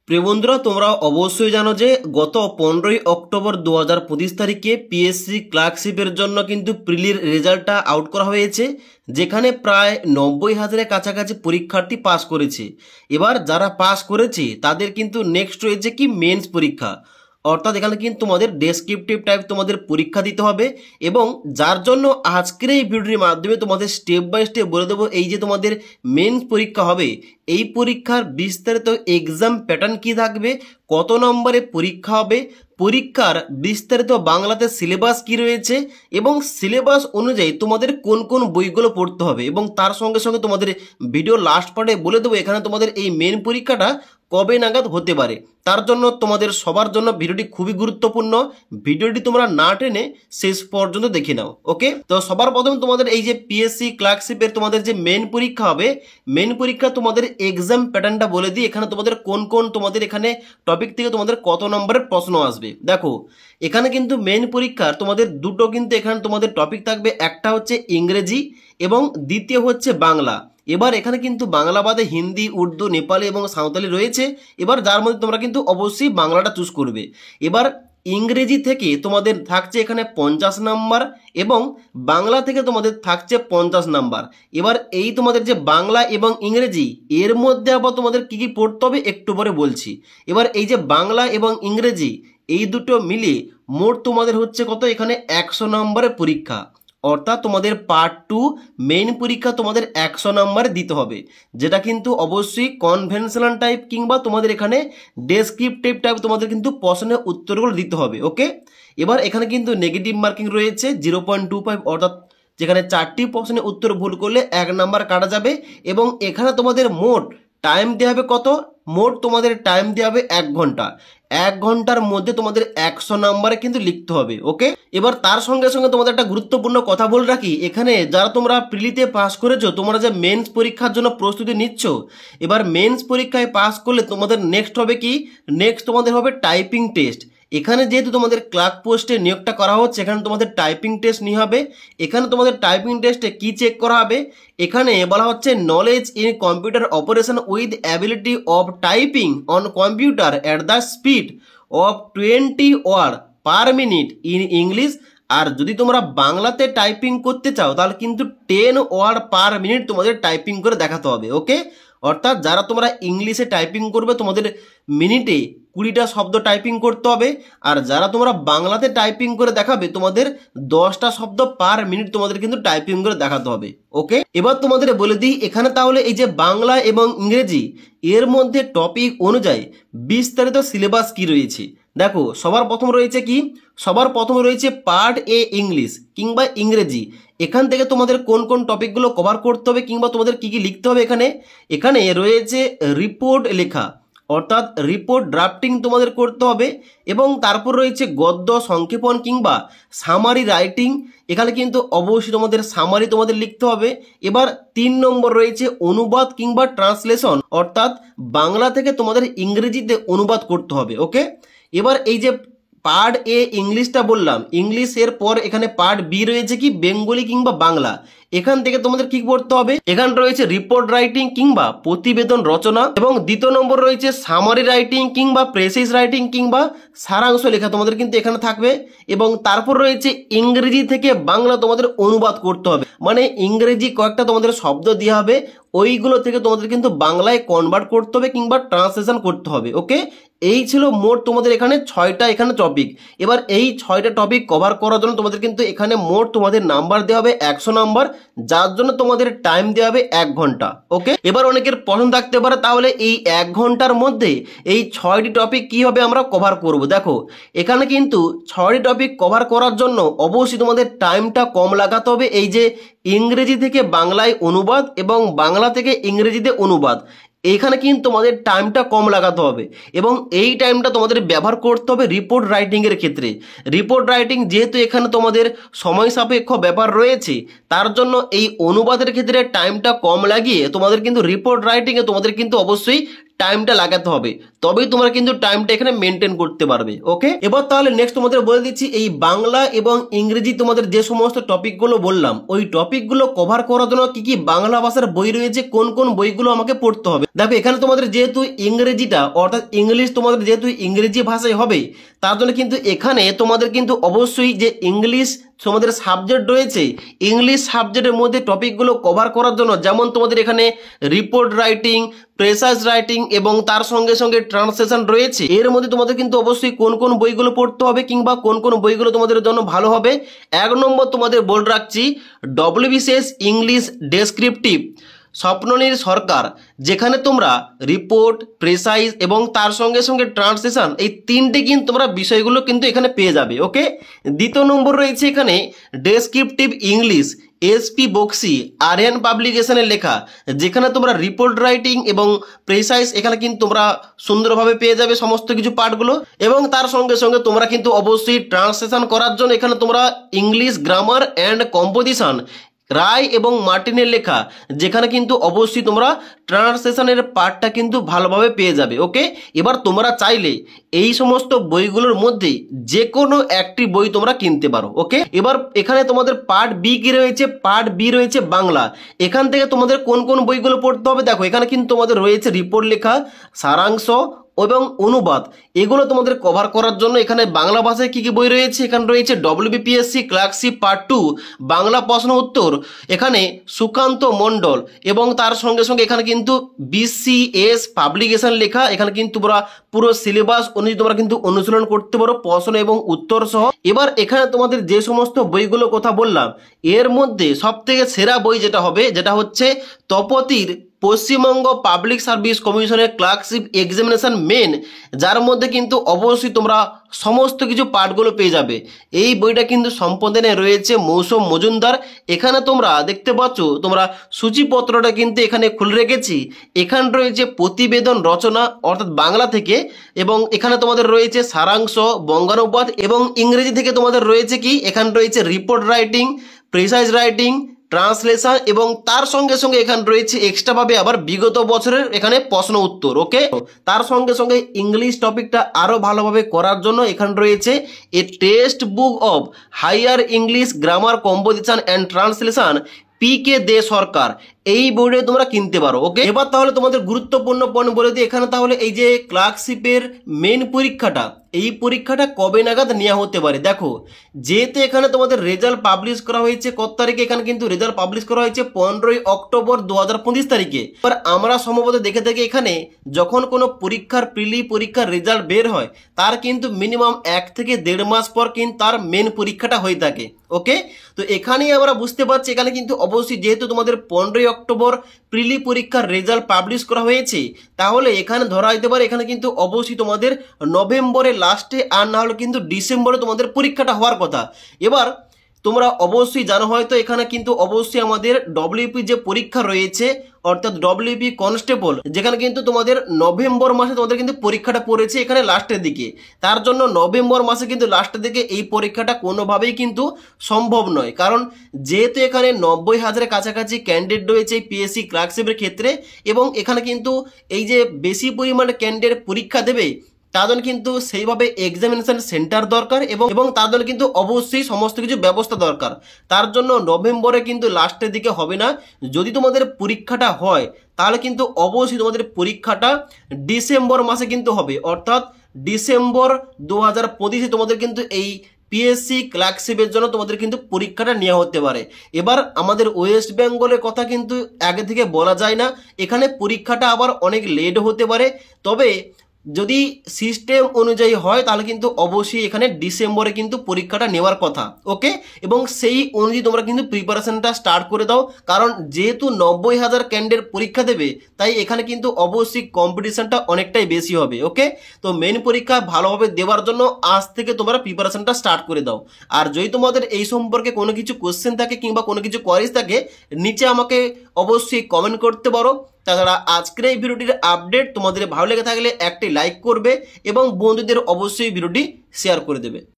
প্রিয় বন্ধুরা, তোমরা অবশ্যই জানো যে গত 15ই অক্টোবর 2025 তারিখে পিএসসি ক্লার্কশিপের জন্য কিন্তু প্রিলির রেজাল্টটা আউট করা হয়েছে, যেখানে প্রায় 90,000-এর কাছাকাছি পরীক্ষার্থী পাস করেছে। এবার যারা পাস করেছে তাদের কিন্তু নেক্সট রয়েছে কি মেন্স পরীক্ষা, অর্থাৎ এখানে কিন্তু তোমাদের ডেসক্রিপটিভ টাইপ তোমাদের পরীক্ষা দিতে হবে। এবং যার জন্য আজকের এই ভিডিওর মাধ্যমে তোমাদের স্টেপ বাই স্টেপ বলে দেবো এই যে তোমাদের মেন্স পরীক্ষা হবে, এই পরীক্ষার বিস্তারিত এক্সাম প্যাটার্ন কী থাকবে, কত নম্বরে পরীক্ষা হবে, পরীক্ষার বিস্তারিত বাংলাতে সিলেবাস কি রয়েছে এবং সিলেবাস অনুযায়ী তোমাদের কোন কোন বইগুলো পড়তে হবে, এবং তার সঙ্গে সঙ্গে তোমাদের ভিডিও লাস্ট পার্টে বলে দেবো এখানে তোমাদের এই মেন পরীক্ষাটা কবে নাগাদ হতে পারে। তার জন্য তোমাদের সবার জন্য ভিডিওটি খুবই গুরুত্বপূর্ণ, ভিডিওটি তোমরা না টেনে শেষ পর্যন্ত দেখে নাও। ওকে, তো সবার প্রথম তোমাদের এই যে পিএসসি ক্লার্কশিপের তোমাদের যে মেন পরীক্ষা হবে, মেন পরীক্ষা তোমাদের এক্সাম প্যাটার্নটা বলে দিই, এখানে তোমাদের কোন কোন তোমাদের এখানে টপিক থেকে তোমাদের কত নম্বরের প্রশ্ন আসবে। দেখো এখানে কিন্তু মেন পরীক্ষার তোমাদের দুটো কিন্তু এখানে তোমাদের টপিক থাকবে, একটা হচ্ছে ইংরেজি এবং দ্বিতীয় হচ্ছে বাংলা। এবার এখানে কিন্তু বাংলা বাদে হিন্দি, উর্দু, নেপালি এবং সাঁওতালি রয়েছে। এবার যার মধ্যে তোমরা কিন্তু অবশ্যই বাংলাটা চুজ করবে। এবার ইংরেজি থেকে তোমাদের থাকছে এখানে 50 নাম্বার এবং বাংলা থেকে তোমাদের থাকছে 50 নাম্বার। এবার এই তোমাদের যে বাংলা এবং ইংরেজি এর মধ্যে আবার তোমাদের কী কী পড়তে হবে একটু পরে বলছি। এবার এই যে বাংলা এবং ইংরেজি এই দুটো মিলিয়ে মোট তোমাদের হচ্ছে কত, এখানে 100 নম্বরের পরীক্ষা, অর্থাৎ তোমাদের পার্ট 2 মেইন পরীক্ষা তোমাদের 100 নম্বরে দিতে হবে, যেটা কিন্তু অবশ্যই কনভেনশনাল টাইপ কিংবা তোমাদের এখানে ডেসক্রিপটিভ টাইপ তোমাদের কিন্তু প্রশ্নের উত্তরগুলো দিতে হবে। ওকে, এবার এখানে কিন্তু নেগেটিভ মার্কিং রয়েছে 0.25, অর্থাৎ যেখানে 4টি প্রশ্নের উত্তর ভুল করলে 1 নাম্বার কাটা যাবে। এবং এখানে তোমাদের মোট টাইম দেওয়া হবে কত, মোট তোমাদের টাইম দেওয়া হবে 1 ঘন্টা। 1 ঘন্টার মধ্যে তোমাদের 100 নাম্বারে কিন্তু লিখতে হবে। ওকে, এবার তার সঙ্গে সঙ্গে তোমাদের একটা গুরুত্বপূর্ণ কথা বলে রাখি, এখানে যারা তোমরা প্রিলিতে পাস করেছো, তোমরা যে মেন্স পরীক্ষার জন্য প্রস্তুতি নিচ্ছ, এবার মেন্স পরীক্ষায় পাস করলে তোমাদের নেক্সট হবে কি, নেক্সট তোমাদের হবে টাইপিং টেস্ট। এখানে যেহেতু তোমাদের ক্লার্ক পোস্টে নিয়োগটা করা হচ্ছে, এখানে তোমাদের টাইপিং টেস্ট নিয়ে হবে। এখানে তোমাদের টাইপিং টেস্টে কি চেক করা হবে, এখানে বলা হচ্ছে knowledge in computer operation with ability of typing on computer at the speed of 20 word per minute in English. আর যদি তোমরা বাংলাতে টাইপিং করতে চাও তাহলে কিন্তু 10 ওয়ার্ড পার মিনিট তোমাদের টাইপিং করে দেখাতে হবে। ওকে, অর্থাৎ যারা তোমরা ইংলিশে টাইপিং করবে তোমাদের মিনিটে 20টা শব্দ টাইপিং করতে হবে, আর যারা তোমরা বাংলাতে টাইপিং করে দেখাবে তোমাদের 10টা শব্দ পার মিনিট তোমাদের কিন্তু টাইপিং করে দেখাতে হবে। ওকে, এবার তোমাদের বলে দিই এখানে তাহলে এই যে বাংলা এবং ইংরেজি এর মধ্যে টপিক অনুযায়ী বিস্তারিত সিলেবাস কি রয়েছে। দেখো সবার প্রথম রয়েছে কি, সবার প্রথমে রয়েছে পার্ট এ ইংলিশ কিংবা ইংরেজি। এখান থেকে তোমাদের কোন কোন টপিকগুলো কভার করতে হবে কিংবা তোমাদের কি কি লিখতে হবে, এখানে রয়েছে রিপোর্ট লেখা, অর্থাৎ রিপোর্ট ড্রাফটিং তোমাদের করতে হবে। এবং তারপর রয়েছে গদ্য সংক্ষেপণ কিংবা সামারি রাইটিং, এখানে কিন্তু অবশ্যই তোমাদের সামারি তোমাদের লিখতে হবে। এবার 3 নম্বর রয়েছে অনুবাদ কিংবা ট্রান্সলেশন, অর্থাৎ বাংলা থেকে তোমাদের ইংরেজিতে অনুবাদ করতে হবে। ওকে, এবার এই যে পার্ট এ ইংলিশটা বললাম, ইংলিশের পর এখানে পার্ট বি রয়েছে কি বেঙ্গলি কিংবা বাংলা। এখান থেকে তোমাদের কি পড়তে হবে, এখানে রয়েছে রিপোর্ট রাইটিং কিংবা প্রতিবেদন রচনা, এবং দ্বিতীয় নম্বর রয়েছে সামারি রাইটিং কিংবা প্রেসিস রাইটিং কিংবা সারাংশ লেখা তোমাদের কিন্তু এখানে থাকবে। এবং তারপর রয়েছে ইংরেজি থেকে বাংলা তোমাদের অনুবাদ করতে হবে, মানে ইংরেজি কয়েকটা তোমাদের শব্দ দেওয়া হবে, ওইগুলো থেকে তোমাদের কিন্তু বাংলায় কনভার্ট করতে হবে কিংবা ট্রান্সলেশন করতে হবে। ওকে, এই ছিল মোট তোমাদের এখানে 6টা এখানে টপিক। এবার এই 6টা টপিক কভার করার জন্য তোমাদের কিন্তু এখানে মোট তোমাদের নাম্বার দেওয়া হবে 100 নাম্বার, যার জন্য তোমাদের টাইম দেওয়া হবে 1 ঘন্টা। ওকে, এবার অনেকের প্রশ্ন থাকতে পারে তাহলে এই 1 ঘন্টার মধ্যে এই 6টি টপিক কীভাবে আমরা কভার করব। দেখো এখানে কিন্তু 6টি টপিক কভার করার জন্য অবশ্যই তোমাদের টাইমটা কম লাগাতে হবে। এই যে ইংরেজি থেকে বাংলায় অনুবাদ এবং বাংলা থেকে ইংরেজিতে অনুবাদ, এইখানে কিন্তু তোমাদের টাইমটা কম লাগাতে হবে এবং এই টাইমটা তোমাদের ব্যবহার করতে হবে রিপোর্ট রাইটিংয়ের ক্ষেত্রে। রিপোর্ট রাইটিং যেহেতু এখানে তোমাদের সময় সাপেক্ষ ব্যাপার রয়েছে, তার জন্য এই অনুবাদের ক্ষেত্রে টাইমটা কম লাগিয়ে তোমাদের কিন্তু রিপোর্ট রাইটিংয়ে তোমাদের কিন্তু অবশ্যই টাইমটা লাগাতে হবে, তবেই তোমরা কিন্তু টাইমটা এখানে মেনটেন করতে পারবে। ওকে, এবার তাহলে নেক্সট তোমাদের বলে দিচ্ছি এই বাংলা এবং ইংরেজি তোমাদের যে সমস্ত টপিকগুলো বললাম ওই টপিকগুলো কভার করার জন্য কি কি বাংলা ভাষার বই রয়েছে, কোন কোন বইগুলো আমাকে পড়তে হবে। দেখো এখানে তোমাদের যেহেতু ইংরেজিটা অর্থাৎ ইংলিশ তোমাদের যেহেতু ইংরেজি ভাষায় হবে, তার জন্য কিন্তু এখানে তোমাদের কিন্তু অবশ্যই যে ইংলিশ তোমাদের সাবজেক্ট রয়েছে, ইংলিশ সাবজেক্টের মধ্যে টপিকগুলো কভার করার জন্য যেমন তোমাদের এখানে রিপোর্ট রাইটিং, প্রেসাইজ রাইটিং এবং তার সঙ্গে সঙ্গে ট্রান্সলেশন রয়েছে। এর মধ্যে তোমাদের কিন্তু অবশ্যই কোন কোন বইগুলো পড়তে হবে কিংবা কোন কোন বইগুলো তোমাদের জন্য ভালো হবে। 1 নম্বর তোমাদের বলে রাখছি ডব্লিউবিসিএস ইংলিশ ডেসক্রিপটিভ স্বপ্ননীল সরকার, যেখানে তোমরা রিপোর্ট, প্রেসাইজ এবং তার সঙ্গে সঙ্গে ট্রান্সলেশন এই তিনটে কিন্তু তোমরা বিষয়গুলো কিন্তু এখানে পেয়ে যাবে। ওকে, 2 নম্বর রয়েছে এখানে ডেসক্রিপটিভ ইংলিশ এসপি বক্সি আরিয়ান পাবলিকেশনের লেখা, যেখানে তোমরা রিপোর্ট রাইটিং এবং প্রেসাইজ এখানে কিন্তু তোমরা সুন্দরভাবে পেয়ে যাবে সমস্ত কিছু পার্টগুলো। এবং তার সঙ্গে সঙ্গে তোমরা কিন্তু অবশ্যই ট্রান্সলেশন করার জন্য এখানে তোমরা ইংলিশ গ্রামার অ্যান্ড কম্পোজিশন রায় এবং মার্টিনের লেখা, যেখানে কিন্তু অবশ্যই তোমরা ট্রান্সলেশনের পার্টটা কিন্তু ভালোভাবে পেয়ে যাবে। ওকে, এবার তোমরা চাইলে এই সমস্ত বইগুলোর মধ্যে যে কোনো একটি বই তোমরা কিনতে পারো। ওকে, এবার এখানে তোমাদের পার্ট বি কি রয়েছে, পার্ট বি রয়েছে বাংলা। এখান থেকে তোমাদের কোন কোন বইগুলো পড়তে হবে, দেখো এখানে কিন্তু তোমাদের রয়েছে রিপোর্ট লেখা, সারাংশ এবং অনুবাদ, এগুলো তোমাদের কভার করার জন্য এখানে বাংলা ভাষায় কি কি বই রয়েছে, এখানে রয়েছে ডব্লিউবিপিএসসি ক্লার্কশিপ পার্ট 2 বাংলা প্রশ্ন উত্তর, এখানে সুকান্ত মণ্ডল এবং তার সঙ্গে সঙ্গে এখানে কিন্তু বিসিএস পাবলিকেশন লেখা, এখানে কিন্তু তোমরা পুরো সিলেবাস অনুযায়ী তোমরা কিন্তু অনুশীলন করতে পারো প্রশ্ন এবং উত্তর সহ। এবার এখানে তোমাদের যে সমস্ত বইগুলো কথা বললাম এর মধ্যে সব থেকে সেরা বই যেটা হবে যেটা হচ্ছে তপতির পশ্চিমবঙ্গ পাবলিক সার্ভিস কমিশনের ক্লার্কশিপ এক্সামিনেশন মেন, যার মধ্যে কিন্তু অবশ্যই তোমরা সমস্ত কিছু পার্টগুলো পেয়ে যাবে। এই বইটা কিন্তু সম্পাদনে রয়েছে মৌসুম মজুমদার। এখানে তোমরা দেখতে পাচ্ছ তোমরা সূচিপত্রটা কিন্তু এখানে খুলে রেখেছি, এখানে রয়েছে প্রতিবেদন রচনা অর্থাৎ বাংলা থেকে, এবং এখানে তোমাদের রয়েছে সারাংশ বঙ্গানুবাদ, এবং ইংরেজি থেকে তোমাদের রয়েছে কি এখানে রয়েছে report writing, precise writing, translation এবং তার সঙ্গে সঙ্গে এখানে রয়েছে এক্সট্রা ভাবে আবার বিগত বছরের এখানে প্রশ্ন উত্তর। ওকে, তার সঙ্গে সঙ্গে ইংলিশ টপিকটা আরো ভালোভাবে করার জন্য এখানে রয়েছে a text book of higher English grammar composition and translation PK De Sarkar, এই বইটা তোমরা কিনতে পারো। ওকে, এবার তাহলে তোমাদের গুরুত্বপূর্ণ পয়েন্ট বলে দিই এখানে, তাহলে এই যে ক্লার্কশিপের মেন পরীক্ষাটা, এই পরীক্ষাটা কবে নাগাদ নেওয়া হতে পারে। দেখো যেহেতু এখানে তোমাদের রেজাল্ট পাবলিশ করা হয়েছে কত তারিখে, এখানে কিন্তু রেজাল্ট পাবলিশ করা হয়েছে 15ই অক্টোবর 2025 তারিখে। এবার আমরা সম্ভবত দেখে থাকি এখানে যখন কোনো পরীক্ষার প্রিলি পরীক্ষার রেজাল্ট বের হয় তার কিন্তু মিনিমাম 1 থেকে 1.5 মাস পর কিন্তু তার মেন পরীক্ষাটা হয়ে থাকে। ওকে, তো এখানেই আমরা বুঝতে পারছি এখানে কিন্তু অবশ্যই যেহেতু তোমাদের 15ই অক্টোবর প্রিলি পরীক্ষার রেজাল্ট পাবলিশ করা হয়েছে, তাহলে এখানে ধরা যেতে পারে এখানে কিন্তু অবশ্যই তোমাদের নভেম্বরের লাস্টে আর না হলে কিন্তু ডিসেম্বরে তোমাদের পরীক্ষাটা হওয়ার কথা। এবার তোমরা অবশ্যই জানো হয়তো এখানে কিন্তু অবশ্যই আমাদের ডব্লিউপি যে পরীক্ষা রয়েছে অর্থাৎ ডব্লিউপি কনস্টেবল, যেখানে কিন্তু তোমাদের নভেম্বর মাসে তোমাদের কিন্তু পরীক্ষাটা পড়েছে এখানে লাস্টের দিকে, তার জন্য নভেম্বর মাসে কিন্তু লাস্টের দিকে এই পরীক্ষাটা কোনোভাবেই কিন্তু সম্ভব নয়, কারণ যেহেতু এখানে 90,000-এর কাছাকাছি ক্যান্ডিডেট রয়েছে পিএসসি ক্লার্কশিপের ক্ষেত্রে, এবং এখানে কিন্তু এই যে বেশি পরিমাণে ক্যান্ডিডেট পরীক্ষা দেবে তার জন্য কিন্তু সেইভাবে এক্সামিনেশন সেন্টার দরকার, এবং তার জন্য কিন্তু অবশ্যই সমস্ত কিছু ব্যবস্থা দরকার। তার জন্য নভেম্বরে কিন্তু লাস্টের দিকে হবে না, যদি তোমাদের পরীক্ষাটা হয় তাহলে কিন্তু অবশ্যই তোমাদের পরীক্ষাটা ডিসেম্বর মাসে কিন্তু হবে, অর্থাৎ ডিসেম্বর 2025 তোমাদের কিন্তু এই পিএসসি ক্লার্কশিপের জন্য তোমাদের কিন্তু পরীক্ষাটা নেওয়া হতে পারে। এবার আমাদের ওয়েস্ট বেঙ্গলের কথা কিন্তু আগে থেকে বলা যায় না, এখানে পরীক্ষাটা আবার অনেক লেট হতে পারে, তবে যদি সিস্টেম অনুযায়ী হয় তাহলে কিন্তু অবশ্যই এখানে ডিসেম্বরে কিন্তু পরীক্ষাটা নেওয়ার কথা। ওকে, এবং সেই অনুযায়ী তোমরা কিন্তু প্রিপারেশনটা স্টার্ট করে দাও, কারণ যেহেতু 90,000 ক্যান্ডিডেট পরীক্ষা দেবে তাই এখানে কিন্তু অবশ্যই কম্পিটিশনটা অনেকটাই বেশি হবে। ওকে, তো মেন পরীক্ষা ভালোভাবে দেওয়ার জন্য আজ থেকে তোমরা প্রিপারেশনটা স্টার্ট করে দাও। আর যদি তোমাদের এই সম্পর্কে কোনো কিছু কোশ্চেন থাকে কিংবা কোনো কিছু কোয়ারিজ থাকে নিচে আমাকে অবশ্যই কমেন্ট করতে পারো। তাছাড়া আজকের এই ভিডিওটির আপডেট তোমাদের ভালো লেগে থাকলে একটি লাইক করবে এবং বন্ধুদের অবশ্যই ভিডিওটি শেয়ার করে দেবে।